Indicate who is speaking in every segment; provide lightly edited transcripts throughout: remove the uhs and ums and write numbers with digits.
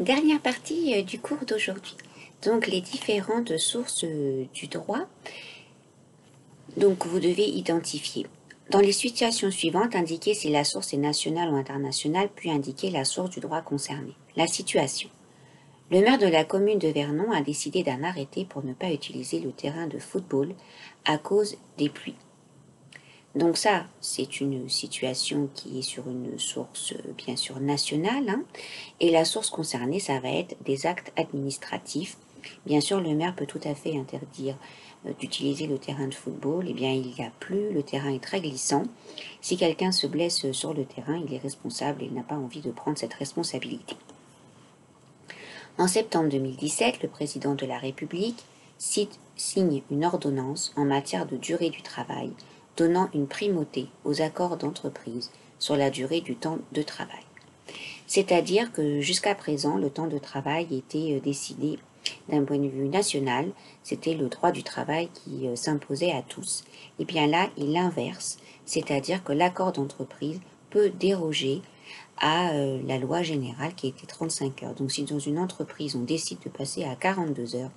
Speaker 1: Dernière partie du cours d'aujourd'hui. Donc les différentes sources du droit. Donc vous devez identifier. Dans les situations suivantes, indiquer si la source est nationale ou internationale, puis indiquer la source du droit concerné. La situation. Le maire de la commune de Vernon a décidé d'un arrêté pour ne pas utiliser le terrain de football à cause des pluies. Donc ça, c'est une situation qui est sur une source bien sûr nationale, hein, et la source concernée, ça va être des actes administratifs. Bien sûr, le maire peut tout à fait interdire d'utiliser le terrain de football. Eh bien, il n'y a plus, le terrain est très glissant. Si quelqu'un se blesse sur le terrain, il est responsable et il n'a pas envie de prendre cette responsabilité. En septembre 2017, le président de la République signe une ordonnance en matière de durée du travail, donnant une primauté aux accords d'entreprise sur la durée du temps de travail. C'est-à-dire que jusqu'à présent, le temps de travail était décidé d'un point de vue national, c'était le droit du travail qui s'imposait à tous. Et bien là, il inverse, c'est-à-dire que l'accord d'entreprise peut déroger à la loi générale qui était 35 heures. Donc si dans une entreprise on décide de passer à 42 heures,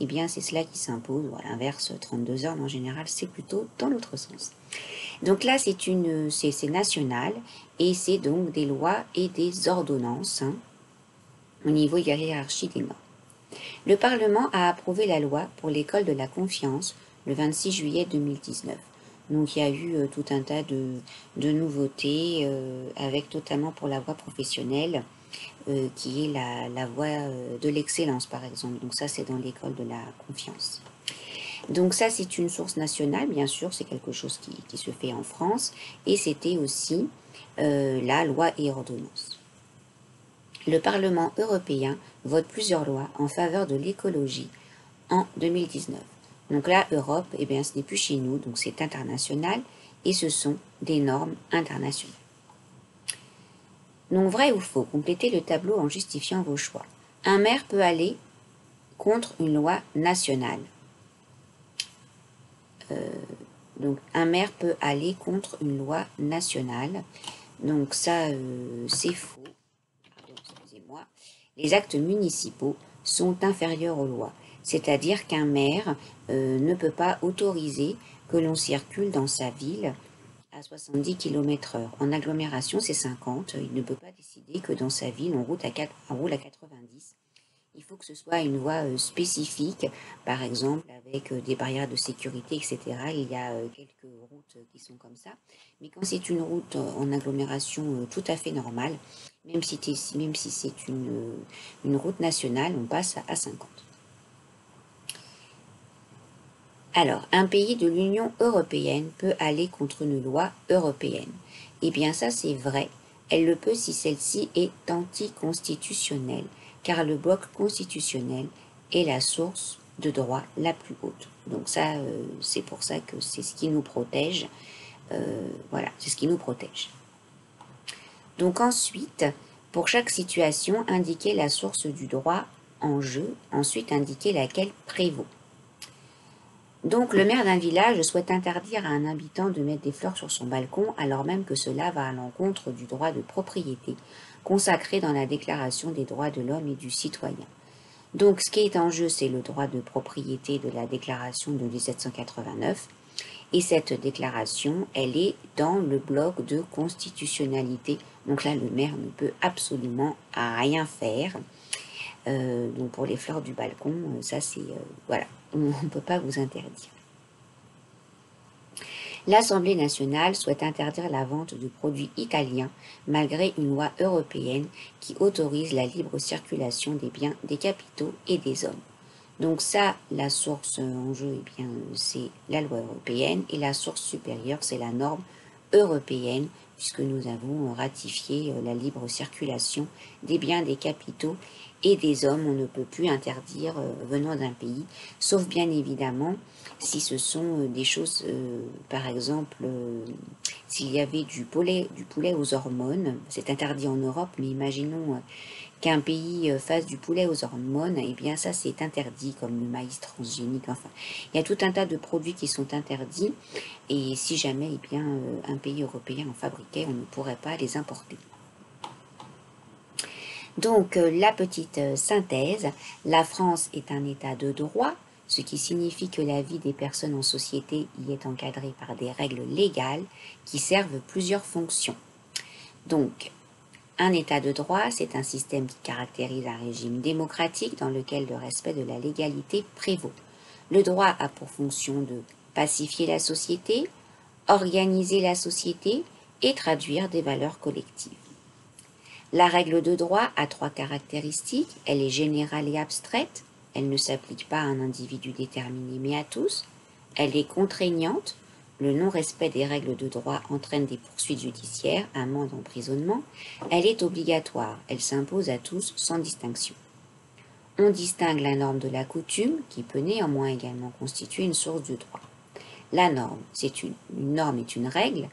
Speaker 1: eh bien c'est cela qui s'impose, ou à l'inverse 32 heures, mais en général c'est plutôt dans l'autre sens. Donc là c'est national et c'est donc des lois et des ordonnances au niveau de la hiérarchie des normes. Le Parlement a approuvé la loi pour l'école de la confiance le 26 juillet 2019. Donc il y a eu tout un tas de nouveautés, avec notamment pour la voie professionnelle, qui est la voie de l'excellence par exemple. Donc ça c'est dans l'école de la confiance. Donc ça c'est une source nationale, bien sûr, c'est quelque chose qui se fait en France, et c'était aussi la loi et ordonnance. Le Parlement européen vote plusieurs lois en faveur de l'écologie en 2019. Donc là, Europe, eh bien, ce n'est plus chez nous, donc c'est international, et ce sont des normes internationales. Donc vrai ou faux, complétez le tableau en justifiant vos choix. Un maire peut aller contre une loi nationale. Donc un maire peut aller contre une loi nationale. Donc ça, c'est faux. Pardon, excusez-moi. Les actes municipaux sont inférieurs aux lois. C'est-à-dire qu'un maire ne peut pas autoriser que l'on circule dans sa ville à 70 km/h. En agglomération, c'est 50. Il ne peut pas décider que dans sa ville, on roule à 90. Il faut que ce soit une voie spécifique, par exemple avec des barrières de sécurité, etc. Il y a quelques routes qui sont comme ça. Mais quand c'est une route en agglomération tout à fait normale, même si c'est une route nationale, on passe à 50. Alors, un pays de l'Union européenne peut aller contre une loi européenne. Eh bien ça c'est vrai, elle le peut si celle-ci est anticonstitutionnelle, car le bloc constitutionnel est la source de droit la plus haute. Donc ça, c'est pour ça que c'est ce qui nous protège. Voilà, c'est ce qui nous protège. Donc ensuite, pour chaque situation, indiquez la source du droit en jeu, ensuite indiquez laquelle prévaut. Donc le maire d'un village souhaite interdire à un habitant de mettre des fleurs sur son balcon alors même que cela va à l'encontre du droit de propriété consacré dans la Déclaration des droits de l'homme et du citoyen. Donc ce qui est en jeu, c'est le droit de propriété de la Déclaration de 1789, et cette déclaration, elle est dans le bloc de constitutionnalité. Donc là, le maire ne peut absolument rien faire. Donc pour les fleurs du balcon, ça c'est... voilà, on ne peut pas vous interdire. L'Assemblée nationale souhaite interdire la vente de produits italiens malgré une loi européenne qui autorise la libre circulation des biens, des capitaux et des hommes. Donc ça, la source en jeu, eh bien, c'est la loi européenne, et la source supérieure, c'est la norme européenne, puisque nous avons ratifié la libre circulation des biens, des capitaux et des hommes. On ne peut plus interdire venant d'un pays, sauf bien évidemment si ce sont des choses, par exemple, s'il y avait du poulet aux hormones, c'est interdit en Europe, mais imaginons qu'un pays fasse du poulet aux hormones, eh bien ça c'est interdit, comme le maïs transgénique. Enfin, il y a tout un tas de produits qui sont interdits, et si jamais eh bien, un pays européen en fabriquait, on ne pourrait pas les importer. Donc, la petite synthèse, la France est un état de droit, ce qui signifie que la vie des personnes en société y est encadrée par des règles légales qui servent plusieurs fonctions. Donc, un état de droit, c'est un système qui caractérise un régime démocratique dans lequel le respect de la légalité prévaut. Le droit a pour fonction de pacifier la société, organiser la société et traduire des valeurs collectives. La règle de droit a trois caractéristiques. Elle est générale et abstraite. Elle ne s'applique pas à un individu déterminé mais à tous. Elle est contraignante. Le non-respect des règles de droit entraîne des poursuites judiciaires, amende, emprisonnement. Elle est obligatoire. Elle s'impose à tous sans distinction. On distingue la norme de la coutume, qui peut néanmoins également constituer une source de droit. La norme, une norme est une règle,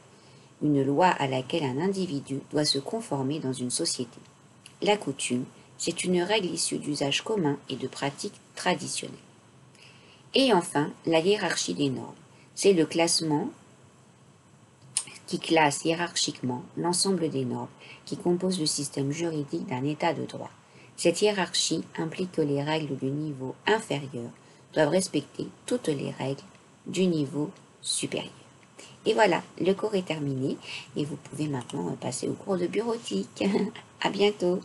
Speaker 1: une loi à laquelle un individu doit se conformer dans une société. La coutume, c'est une règle issue d'usages communs et de pratiques traditionnelles. Et enfin, la hiérarchie des normes, c'est le classement qui classe hiérarchiquement l'ensemble des normes qui composent le système juridique d'un état de droit. Cette hiérarchie implique que les règles du niveau inférieur doivent respecter toutes les règles du niveau supérieur. Et voilà, le cours est terminé et vous pouvez maintenant passer au cours de bureautique. À bientôt.